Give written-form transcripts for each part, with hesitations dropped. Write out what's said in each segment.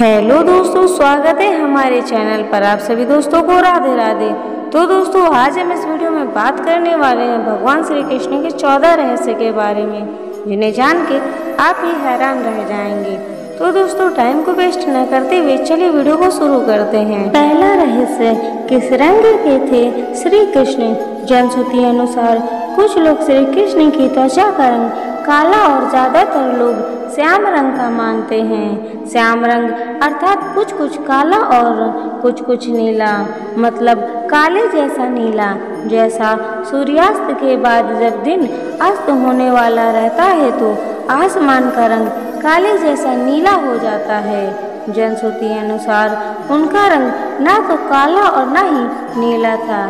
Hello दोस्तों, स्वागत है हमारे चैनल पर। आप सभी दोस्तों को राधे राधे। तो दोस्तों, आज हम इस वीडियो में बात करने वाले हैं भगवान श्री कृष्ण के 14 रहस्य के बारे में, जिन्हें जान के आप ही हैरान रह जाएंगे। तो दोस्तों, टाइम को वेस्ट न करते हुए चलिए वीडियो को शुरू करते हैं। पहला रहस्य, किस रंग के थे श्री कृष्ण? जनश्रुति अनुसार कुछ लोग श्री कृष्ण की त्वचा का रंग काला और ज्यादातर लोग श्याम रंग का मानते हैं। श्याम रंग अर्थात कुछ कुछ काला और कुछ कुछ नीला, मतलब काले जैसा नीला। जैसा सूर्यास्त के बाद जब दिन अस्त होने वाला रहता है तो आसमान का रंग काले जैसा नीला हो जाता है। जनश्रुति अनुसार उनका रंग ना तो काला और ना ही नीला था,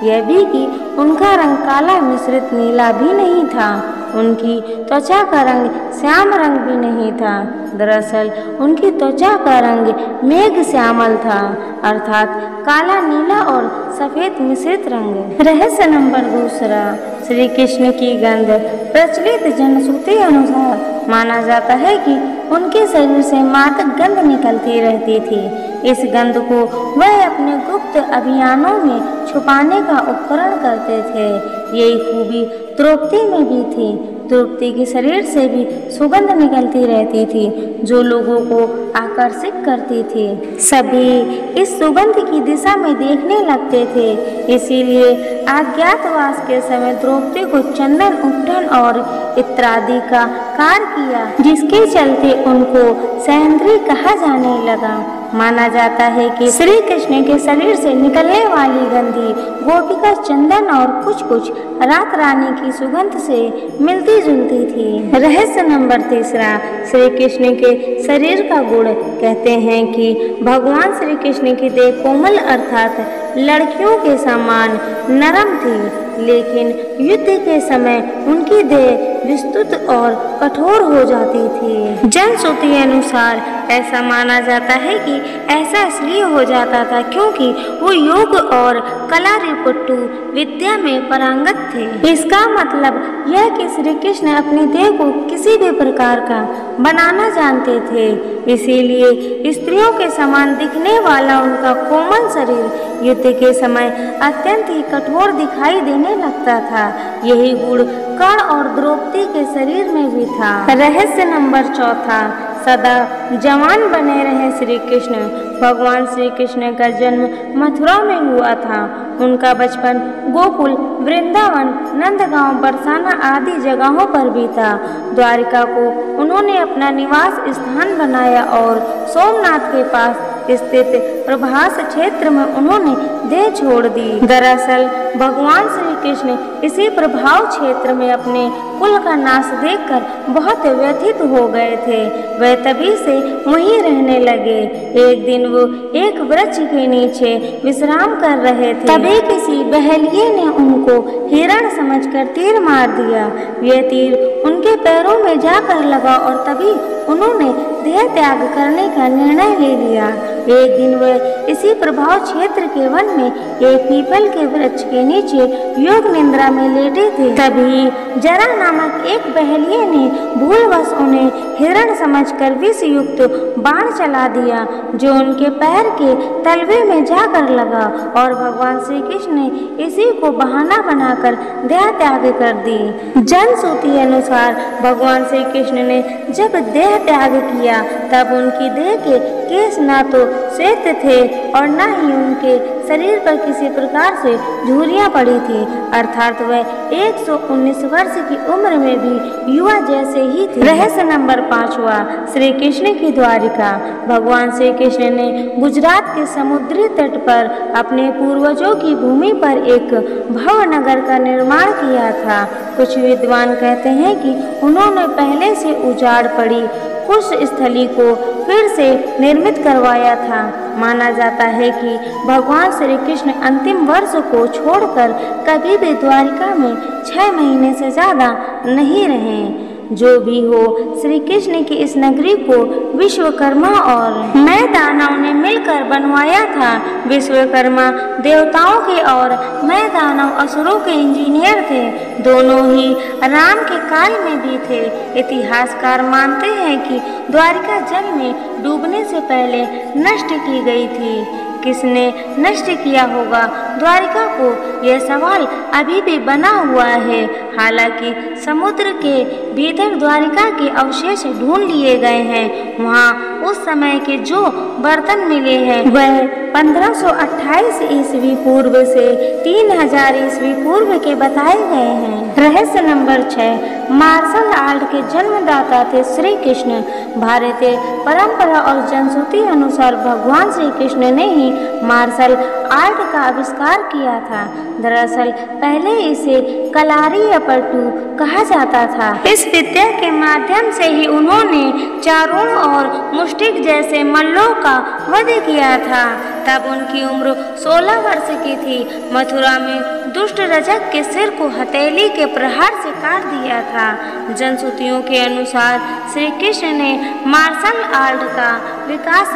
यह भी कि उनका रंग काला मिश्रित नीला भी नहीं था। उनकी त्वचा का रंग श्याम रंग भी नहीं था। दरअसल उनकी त्वचा का रंग मेघ श्यामल था, अर्थात काला नीला और सफेद मिश्रित रंग। रहस्य नंबर दूसरा, श्री कृष्ण की गंध। प्रचलित जनश्रुति अनुसार माना जाता है कि उनके शरीर से मादक गंध निकलती रहती थी। इस गंध को वह अपने गुप्त अभियानों में छुपाने का उपकरण करते थे। यही खूबी द्रौपदी में भी थी। द्रौपदी के शरीर से भी सुगंध निकलती रहती थी, जो लोगों को आकर्षित करती थी। सभी इस सुगंध की दिशा में देखने लगते थे। इसीलिए अज्ञातवास के समय द्रौपदी को चंदन, उट्टन और इत्रादि का कार्य किया, जिसके चलते उनको सैंद्री कहा जाने लगा। माना जाता है कि श्री कृष्ण के शरीर से निकलने वाली गंधी गोपिका चंदन और कुछ कुछ रात रानी की सुगंध से मिलती जुलती थी। रहस्य नंबर तीसरा, श्री कृष्ण के शरीर का गुण। कहते हैं कि भगवान श्री कृष्ण की देह कोमल अर्थात लड़कियों के समान नरम थी, लेकिन युद्ध के समय उनकी देह विस्तृत और कठोर हो जाती थी। जनश्रुति अनुसार ऐसा माना जाता है कि ऐसा इसलिए हो जाता था क्योंकि वो योग और कला रिपुट्टू विद्या में पारंगत थे। इसका मतलब यह कि श्री कृष्ण अपनी देह को किसी भी प्रकार का बनाना जानते थे। इसीलिए स्त्रियों के समान दिखने वाला उनका कोमल शरीर युद्ध के समय अत्यंत ही कठोर दिखाई देने लगता था। यही गुण कर्ण और द्रौपदी के शरीर में भी था। रहस्य नंबर चौथा, सदा जवान बने रहे श्री कृष्ण। भगवान श्री कृष्ण का जन्म मथुरा में हुआ था। उनका बचपन गोकुल, वृंदावन, नंदगांव, बरसाना आदि जगहों पर बीता। द्वारिका को उन्होंने अपना निवास स्थान बनाया और सोमनाथ के पास स्थित प्रभास क्षेत्र में उन्होंने देह छोड़ दी। दरअसल भगवान श्री कृष्ण इसी प्रभाव क्षेत्र में अपने कुल का नाश देखकर बहुत व्यथित हो गए थे। वह तभी से वहीं रहने लगे। एक दिन वो एक वृक्ष के नीचे विश्राम कर रहे थे, तभी किसी बहेलिये ने उनको हिरण समझकर तीर मार दिया। यह तीर उनके पैरों में जाकर लगा और तभी उन्होंने देह त्याग करने का निर्णय ले लिया। एक दिन वह इसी प्रभाव क्षेत्र के वन में एक पीपल के वृक्ष के नीचे योग निद्रा में लेटे थे। तभी जरा नामक एक बहेलिये ने भूलवश उन्हें हिरण समझकर विष युक्त बाण चला दिया, जो उनके पैर के तलवे में जाकर लगा और भगवान श्री कृष्ण ने इसी को बहाना बनाकर देह त्याग कर दी। जनश्रुति अनुसार भगवान श्री कृष्ण ने जब देह त्याग किया तब उनकी देह के केश ना तो श्वेत थे और न ही उनके शरीर पर किसी प्रकार से झुर्रियां पड़ी थी, अर्थात वह 119 वर्ष की उम्र में भी युवा जैसे ही थे। रहस्य नंबर पांचवा, श्री कृष्ण की द्वारिका। भगवान श्री कृष्ण ने गुजरात के समुद्री तट पर अपने पूर्वजों की भूमि पर एक भव्य नगर का निर्माण किया था। कुछ विद्वान कहते हैं कि उन्होंने पहले से उजाड़ पड़ी कुश स्थली को फिर से निर्मित करवाया था। माना जाता है कि भगवान श्री कृष्ण अंतिम वर्ष को छोड़कर कभी भी द्वारिका में 6 महीने से ज्यादा नहीं रहे। जो भी हो, श्री कृष्ण की इस नगरी को विश्वकर्मा और मैं दानव ने मिलकर बनवाया था। विश्वकर्मा देवताओं के और मैं दानव असुरों के इंजीनियर थे। दोनों ही राम के काल में भी थे। इतिहासकार मानते हैं कि द्वारिका जल में डूबने से पहले नष्ट की गई थी। किसने नष्ट किया होगा द्वारिका को, यह सवाल अभी भी बना हुआ है। हालांकि समुद्र के भीतर द्वारिका के अवशेष ढूंढ लिए गए हैं। वहाँ उस समय के जो बर्तन मिले हैं वह 1528 ईस्वी पूर्व से 3000 ईस्वी पूर्व के बताए गए हैं। रहस्य नंबर 6, मार्शल आर्ट के जन्मदाता थे श्री कृष्ण। भारतीय परंपरा और जनश्रुति अनुसार भगवान श्री कृष्ण ने ही मार्शल आर्ट का आविष्कार किया था। दरअसल पहले इसे कलारीपयट्टू कहा जाता था। इस विद्या के माध्यम से ही उन्होंने चारों और मुष्टिक जैसे मल्लों का वध किया था। तब उनकी उम्र 16 वर्ष की थी। मथुरा में दुष्ट रजक के सिर को हथेली के प्रहार से काट दिया था। जनश्रुतियों के अनुसार श्री कृष्ण ने मार्शल आर्ट का विकास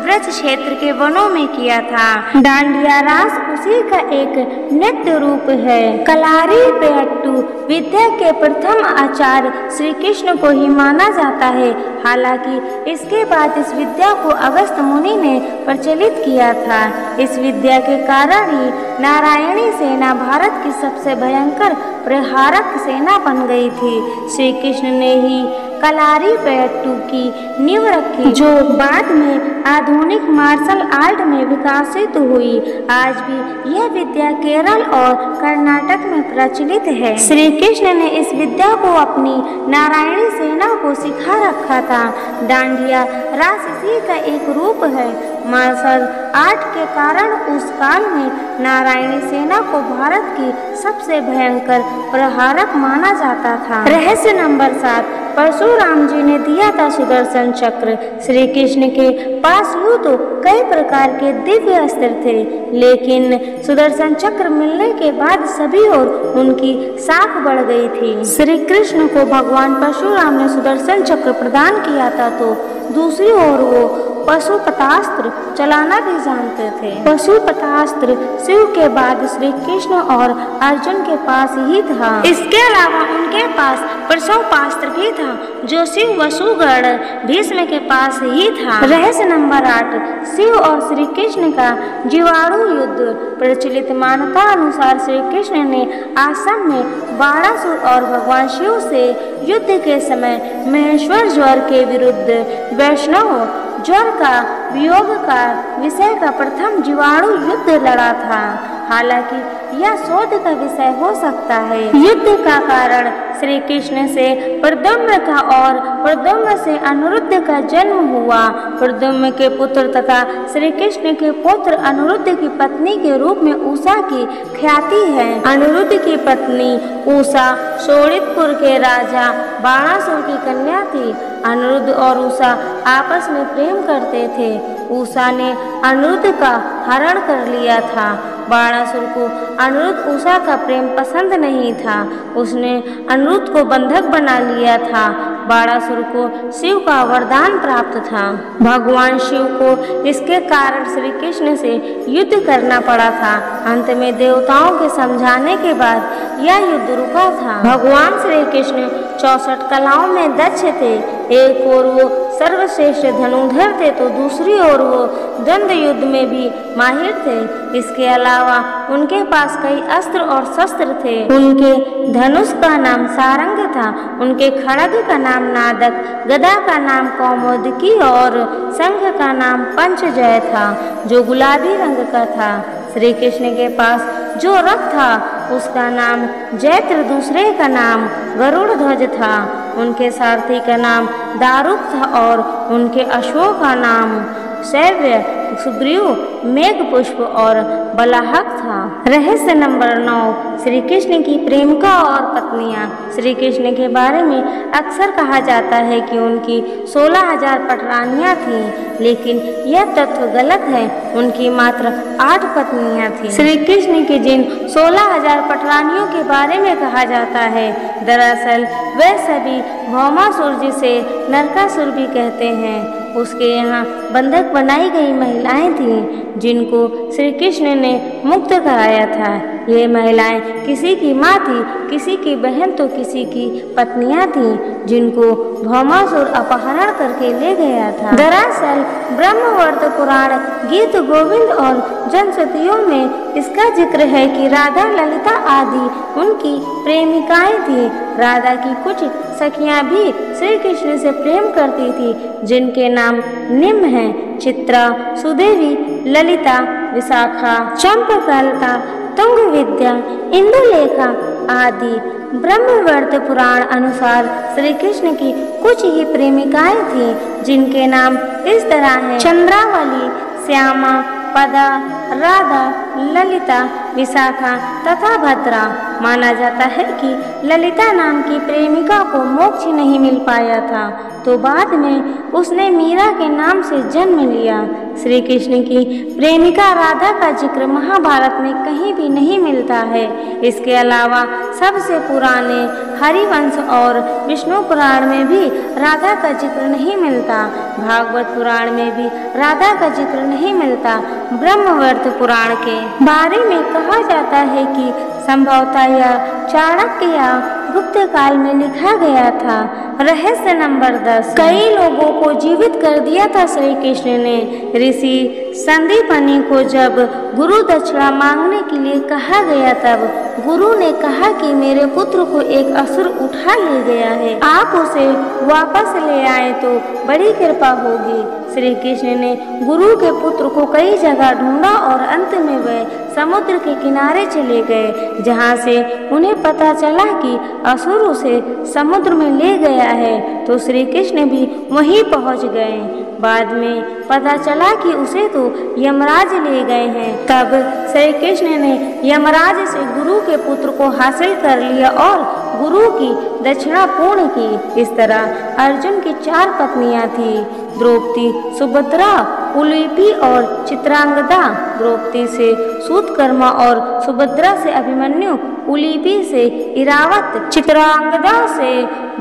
ब्रज क्षेत्र के वनों में किया था। डांडिया रास उसी का एक नृत्य रूप है। कलारीपयट्टू विद्या के प्रथम आचार्य श्री कृष्ण को ही माना जाता है। हालांकि इसके बाद इस विद्या को अगस्त्य मुनि ने प्रचलित किया था। इस विद्या के कारण ही नारायणी सेना भारत की सबसे भयंकर प्रहारक सेना बन गई थी। श्री कृष्ण ने ही कलारीपयट्टू की नींव रखी, जो बाद में आधुनिक मार्शल आर्ट में विकसित हुई। आज भी यह विद्या केरल और कर्नाटक में प्रचलित है। श्री कृष्ण ने इस विद्या को अपनी नारायणी सेना को सिखा रखा था। डांडिया रास इसी का एक रूप है। मार्शल आर्ट के कारण उस काल में नारायणी सेना को भारत की सबसे भयंकर प्रहारक माना जाता था। रहस्य नंबर 7, परशुराम जी ने दिया था सुदर्शन चक्र। श्री कृष्ण के पास यूं तो कई प्रकार के दिव्य अस्त्र थे, लेकिन सुदर्शन चक्र मिलने के बाद सभी और उनकी साख बढ़ गई थी। श्री कृष्ण को भगवान परशुराम ने सुदर्शन चक्र प्रदान किया था, तो दूसरी ओर वो पशुपतास्त्र चलाना भी जानते थे। पशुपतास्त्र शिव के बाद श्री कृष्ण और अर्जुन के पास ही था। इसके अलावा उनके पास प्रशोपास्त्र भी था, जो शिव वसुगढ़ भीष्म के पास ही था। रहस्य नंबर 8, शिव और श्री कृष्ण का जीवाणु युद्ध। प्रचलित मान्यता अनुसार श्री कृष्ण ने आश्रम में बाणासुर और भगवान शिव से युद्ध के समय महेश्वर ज्वर के विरुद्ध वैष्णव ज्वर का वियोग का विषय का प्रथम जीवाणु युद्ध लड़ा था। हालांकि यह शोध का विषय हो सकता है। युद्ध का कारण श्री कृष्ण से प्रद्युम्न का और प्रद्युम्न से अनिरुद्ध का जन्म हुआ। प्रद्युम्न के पुत्र तथा श्री कृष्ण के पुत्र अनिरुद्ध की पत्नी के रूप में उषा की ख्याति है। अनिरुद्ध की पत्नी उषा शोणितपुर के राजा बाणासुर की कन्या थी। अनिरुद्ध और उषा आपस में प्रेम करते थे। उषा ने अनिरुद्ध का हरण कर लिया था। बाणासुर को अनिरुद्ध उषा का प्रेम पसंद नहीं था। उसने अनिरुद्ध को बंधक बना लिया था। बाणासुर को शिव का वरदान प्राप्त था। भगवान शिव को इसके कारण श्री कृष्ण से युद्ध करना पड़ा था। अंत में देवताओं के समझाने के बाद यह युद्ध रुका था। भगवान श्री कृष्ण 64 कलाओं में दक्ष थे। एक ओर वो सर्वश्रेष्ठ धनुर्धर थे, तो दूसरी ओर वो द्वंद्व युद्ध में भी माहिर थे। इसके अलावा उनके पास कई अस्त्र और शस्त्र थे। उनके धनुष का नाम सारंग था, उनके खड्ग का नाम नादक, गदा का नाम कौमुदकी और शंख का नाम पंचजय था, जो गुलाबी रंग का था। श्री कृष्ण के पास जो रथ था उसका नाम जैत्र, दूसरे का नाम गरुड़ ध्वज था। उनके सारथी का नाम दारुक था और उनके अश्वों का नाम शैव्य सुग्रीव, मेघपुष्प और बलाहक था। रहस्य नंबर 9, श्री कृष्ण की प्रेमिका और पत्नियां। श्री कृष्ण के बारे में अक्सर कहा जाता है कि उनकी 16,000 पटरानियां थीं, लेकिन यह तथ्य गलत है। उनकी मात्र 8 पत्नियां थीं। श्री कृष्ण की जिन 16,000 पटरानियों के बारे में कहा जाता है, दरअसल वे सभी भौमासुर, जिसे नरकासुर भी कहते हैं, उसके यहाँ बंधक बनाई गई महिलाएं थीं, जिनको श्री कृष्ण ने मुक्त कराया था। ये महिलाएं किसी की माँ थी, किसी की बहन तो किसी की पत्नियां थीं, जिनको भौमासुर अपहरण करके ले गया था। दरअसल ब्रह्मवर्त पुराण, गीत गोविंद और जनश्रुतियों में इसका जिक्र है कि राधा, ललिता आदि उनकी प्रेमिकाएं थीं। राधा की कुछ सखियां भी श्री कृष्ण से प्रेम करती थी, जिनके नाम निम्न हैं: चित्रा, सुदेवी, ललिता, विशाखा, चंपकलता, तुंग विद्या, इंदुलेखा आदि। ब्रह्मवर्त पुराण अनुसार श्री कृष्ण की कुछ ही प्रेमिकाएं थीं, जिनके नाम इस तरह हैं: चंद्रावली, श्यामा, पदा, राधा, ललिता, विशाखा तथा भद्रा। माना जाता है कि ललिता नाम की प्रेमिका को मोक्ष नहीं मिल पाया था, तो बाद में उसने मीरा के नाम से जन्म लिया। श्री कृष्ण की प्रेमिका राधा का जिक्र महाभारत में कहीं भी नहीं मिलता है। इसके अलावा सबसे पुराने हरिवंश और विष्णु पुराण में भी राधा का जिक्र नहीं मिलता। भागवत पुराण में भी राधा का जिक्र नहीं मिलता। ब्रह्मवर्त पुराण के बारे में कहा जाता है कि संभवतः यह चाणक्य या गुप्त काल में लिखा गया था। रहस्य नंबर 10, कई लोगों को जीवित कर दिया था श्री कृष्ण ने। ऋषि संदीपनी को जब गुरु दक्षिणा मांगने के लिए कहा गया, तब गुरु ने कहा कि मेरे पुत्र को एक असुर उठा ले गया है, आप उसे वापस ले आए तो बड़ी कृपा होगी। श्री कृष्ण ने गुरु के पुत्र को कई जगह ढूंढा और अंत में वे समुद्र के किनारे चले गए, जहाँ से उन्हें पता चला कि असुर उसे समुद्र में ले गया है, तो श्री कृष्ण भी वहीं पहुँच गए। बाद में पता चला कि उसे तो यमराज ले गए हैं। तब श्री कृष्ण ने यमराज से गुरु के पुत्र को हासिल कर लिया और गुरु की दक्षिणा पूर्ण की। इस तरह अर्जुन की 4 पत्नियां थी: द्रौपदी, सुभद्रा, उलूपी और चित्रांगदा। द्रौपदी से सूतकर्मा और सुभद्रा से अभिमन्यु, उलूपी से इरावत, चित्रांगदा से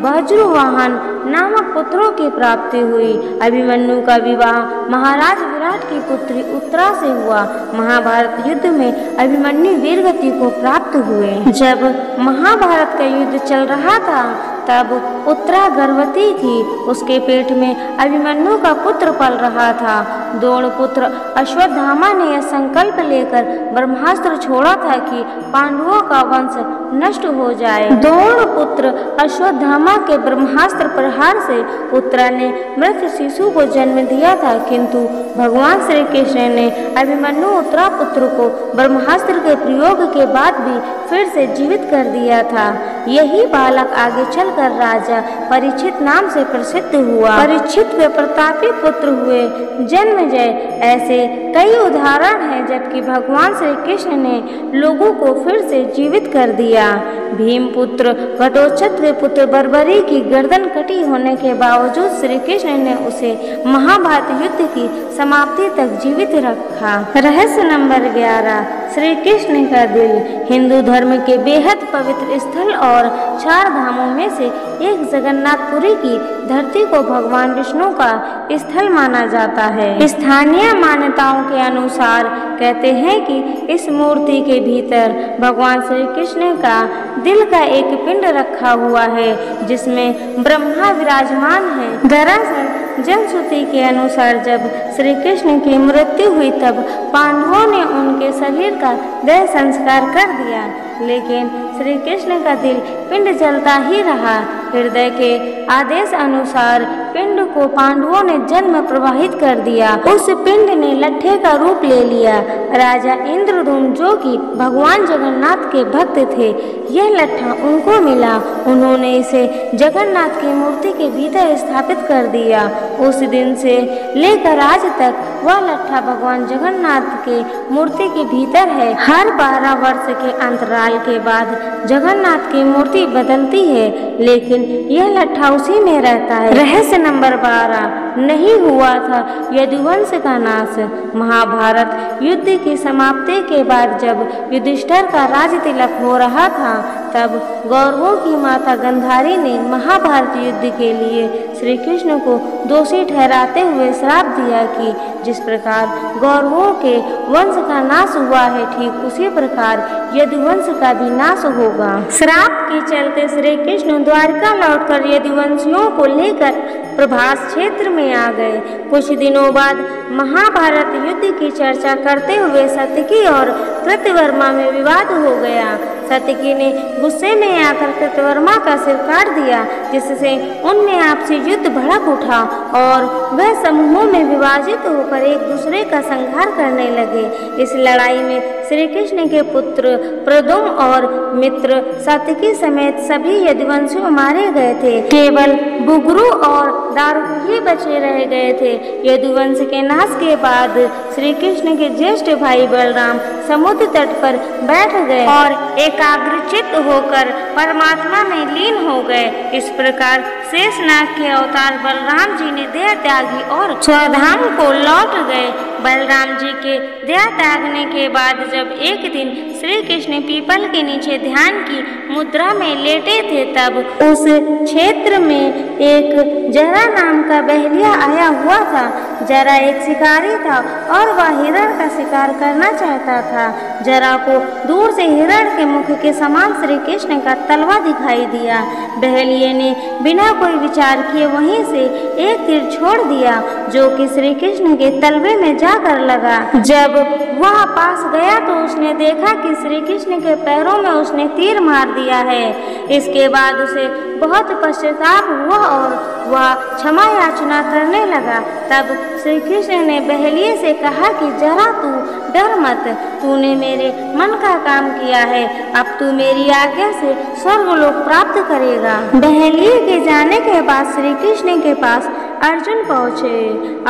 वज्रवाहन नामक पुत्रों की प्राप्ति हुई। अभिमन्यु का विवाह महाराज विराट की पुत्री उत्तरा से हुआ। महाभारत युद्ध में अभिमन्यु वीरगति को प्राप्त हुए। जब महाभारत का युद्ध चल रहा था, तब उत्तरा गर्भवती थी। उसके पेट में अभिमन्यु का पुत्र पल रहा था। द्रोण पुत्र अश्वत्थामा ने यह संकल्प लेकर ब्रह्मास्त्र छोड़ा था कि पांडवों का वंश नष्ट हो जाए। द्रोण पुत्र अश्वत्थामा के ब्रह्मास्त्र प्रहार से उत्तरा ने मृत शिशु को जन्म दिया था, किंतु भगवान श्री कृष्ण ने अभिमन्यु उत्तरा पुत्र को ब्रह्मास्त्र के प्रयोग के बाद भी फिर से जीवित कर दिया था। यही बालक आगे चलकर राजा परीक्षित नाम से प्रसिद्ध हुआ। परीक्षित के प्रतापी पुत्र हुए जन्मेजय। ऐसे कई उदाहरण हैं जबकि भगवान श्री कृष्ण ने लोगों को फिर से जीवित कर दिया। भीम पुत्र घटोत्कच के पुत्र बर्बरी की गर्दन कटी होने के बावजूद श्री कृष्ण ने उसे महाभारत युद्ध की समाप्ति तक जीवित रखा। रहस्य नंबर 11, श्री कृष्ण का दिल। हिंदू धर्म के बेहद पवित्र स्थल और 4 धामों में से एक जगन्नाथपुरी की धरती को भगवान विष्णु का स्थल माना जाता है। स्थानीय मान्यताओं के अनुसार कहते हैं कि इस मूर्ति के भीतर भगवान श्री कृष्ण का दिल का एक पिंड रखा हुआ है, जिसमें ब्रह्मा विराजमान है। दरअसल जनश्रुति के अनुसार जब श्री कृष्ण की मृत्यु हुई, तब पांडवों ने उनके शरीर का देह संस्कार कर दिया, लेकिन श्री कृष्ण का दिल पिंड जलता ही रहा। हृदय के आदेश अनुसार पिंड को पांडवों ने जल में प्रवाहित कर दिया। उस पिंड ने लट्ठे का रूप ले लिया। राजा इंद्रद्युम्न, जो कि भगवान जगन्नाथ के भक्त थे, यह लट्ठा उनको मिला। उन्होंने इसे जगन्नाथ की मूर्ति के भीतर स्थापित कर दिया। उस दिन से लेकर आज तक वह लट्ठा भगवान जगन्नाथ के मूर्ति के भीतर है। हर 12 वर्ष के अंतराल के बाद जगन्नाथ की मूर्ति बदलती है, लेकिन यह लट्ठा उसी में रहता है। रहस्य नंबर 12, नहीं हुआ था यदुवंश का नाश। महाभारत युद्ध की समाप्ति के बाद जब युधिष्ठिर का राज तिलक हो रहा था, तब कौरवों की माता गांधारी ने महाभारत युद्ध के लिए श्री कृष्ण को दोषी ठहराते हुए श्राप दिया कि जिस प्रकार कौरवों के वंश का नाश हुआ है, ठीक उसी प्रकार यदुवंश का भी नाश होगा। श्राप के चलते श्री कृष्ण द्वारका लौटकर यदुवंशियों को लेकर प्रभास क्षेत्र में आ गए। कुछ दिनों बाद महाभारत युद्ध की चर्चा करते हुए सात्यकी और कृतवर्मा में विवाद हो गया। सात्यकी ने गुस्से में आकर कृतवर्मा का सिर काट दिया, जिससे उनमें आपसी युद्ध भड़क उठा और वह समूहों में विभाजित होकर एक दूसरे का संहार करने लगे। इस लड़ाई में श्री कृष्ण के पुत्र प्रद्युम्न और मित्र सात्यकी समेत सभी यदुवंशी मारे गए थे। केवल बुगरू और दारुक ही बचे रह गए थे। यदुवंश के नाश के बाद श्री कृष्ण के ज्येष्ठ भाई बलराम समुद्र तट पर बैठ गए और एकाग्रचित्त होकर परमात्मा में लीन हो गए। इस प्रकार शेषनाग के अवतार बलराम जी ने देह त्यागी और स्वधाम को लौट गए। बलराम जी के देह त्यागने के बाद जब एक दिन श्री कृष्ण पीपल के नीचे ध्यान की मुद्रा में लेटे थे, तब उस क्षेत्र में एक जरा नाम का बहेलिया आया हुआ था। जरा एक शिकारी था और वह हिरण का शिकार करना चाहता था। जरा को दूर से हिरण के मुख के समान श्री कृष्ण का तलवा दिखाई दिया। बहेलिये ने बिना कोई विचार किए वहीं से एक तीर छोड़ दिया, जो कि श्री कृष्ण के तलवे में जाकर लगा। जब वह पास गया तो उसने देखा कि श्री कृष्ण के पैरों में उसने तीर मार दिया है। इसके बाद उसे बहुत पश्चाताप हुआ और वह क्षमा याचना करने लगा। तब श्री कृष्ण ने बहेलिये से कहा कि जरा तू डर मत, तूने मेरे मन का काम किया है, अब तू मेरी आज्ञा से स्वर्गलोक प्राप्त करेगा। बहेलिये के जाने के बाद श्री कृष्ण के पास अर्जुन पहुँचे।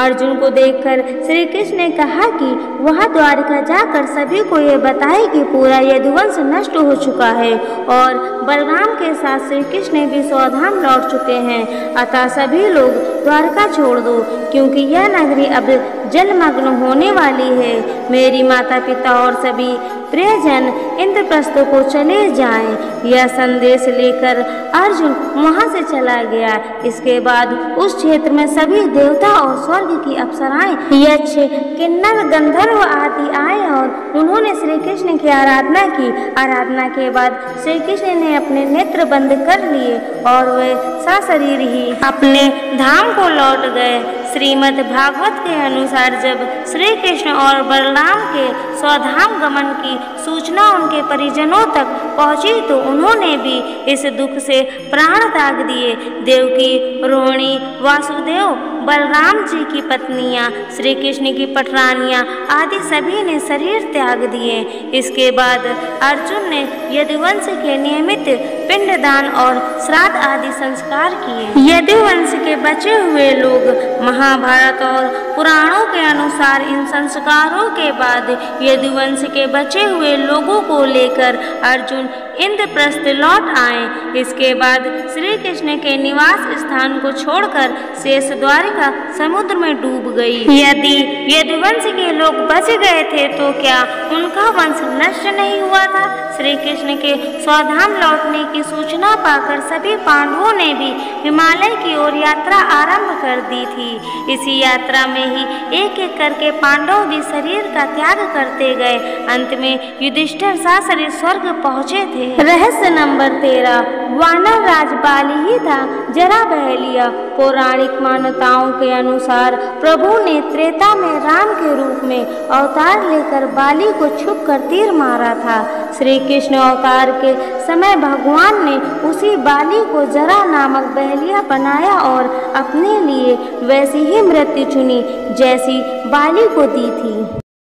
अर्जुन को देखकर श्री कृष्ण ने कहा कि वह द्वारिका जाकर सभी को ये बताए कि पूरा यदुवंश नष्ट हो चुका है और बलराम के साथ श्री कृष्ण भी स्वधाम लौट चुके हैं। अतः सभी लोग द्वारका छोड़ दो, क्योंकि यह नगरी अब जलमग्न होने वाली है। मेरी माता पिता और सभी प्रियजन इंद्रप्रस्थ को चले जाएं। यह संदेश लेकर अर्जुन वहां से चला गया। इसके बाद उस क्षेत्र में सभी देवता और स्वर्ग की अप्सराएं, यक्ष, किन्नर, गंधर्व आदि आए और उन्होंने श्री कृष्ण की आराधना की। आराधना के बाद श्री कृष्ण ने अपने नेत्र बंद कर लिए और वे सशरीर ही अपने धाम को लौट गए। श्रीमद् भागवत के अनुसार जब श्री कृष्ण और बलराम के स्वधाम गमन की सूचना उनके परिजनों तक पहुंची तो उन्होंने भी इस दुख से प्राण त्याग दिए। देवकी, रोहिणी, वासुदेव, बलराम जी की पत्नियां, श्री कृष्ण की पटरानियां आदि सभी ने शरीर त्याग दिए। इसके बाद अर्जुन ने यदुवंश के नियमित पिंडदान और श्राद्ध आदि संस्कार किए। यदुवंश के बचे हुए लोग महाभारत और पुराणों के अनुसार इन संस्कारों के बाद यदुवंश के बचे हुए लोगों को लेकर अर्जुन इंद्रप्रस्थ लौट आए। इसके बाद श्री कृष्ण के निवास स्थान को छोड़कर शेष द्वारिका समुद्र में डूब गई। यदि यदुवंश के लोग बच गए थे तो क्या उनका वंश नष्ट नहीं हुआ था? श्री कृष्ण के स्वधाम लौटने की सूचना पाकर सभी पांडवों ने भी हिमालय की ओर यात्रा आरंभ कर दी थी। इसी यात्रा में ही एक एक करके पांडव भी शरीर का त्याग करते गए। अंत में युधिष्ठिर सशरीर स्वर्ग पहुँचे थे। रहस्य नंबर 13, वानर राज बाली ही था जरा बहेलिया। पौराणिक मान्यताओं के अनुसार प्रभु ने त्रेता में राम के रूप में अवतार लेकर बाली को छुप कर तीर मारा था। श्री कृष्ण अवतार के समय भगवान ने उसी बाली को जरा नामक बहेलिया बनाया और अपने लिए वैसी ही मृत्यु चुनी जैसी बाली को दी थी।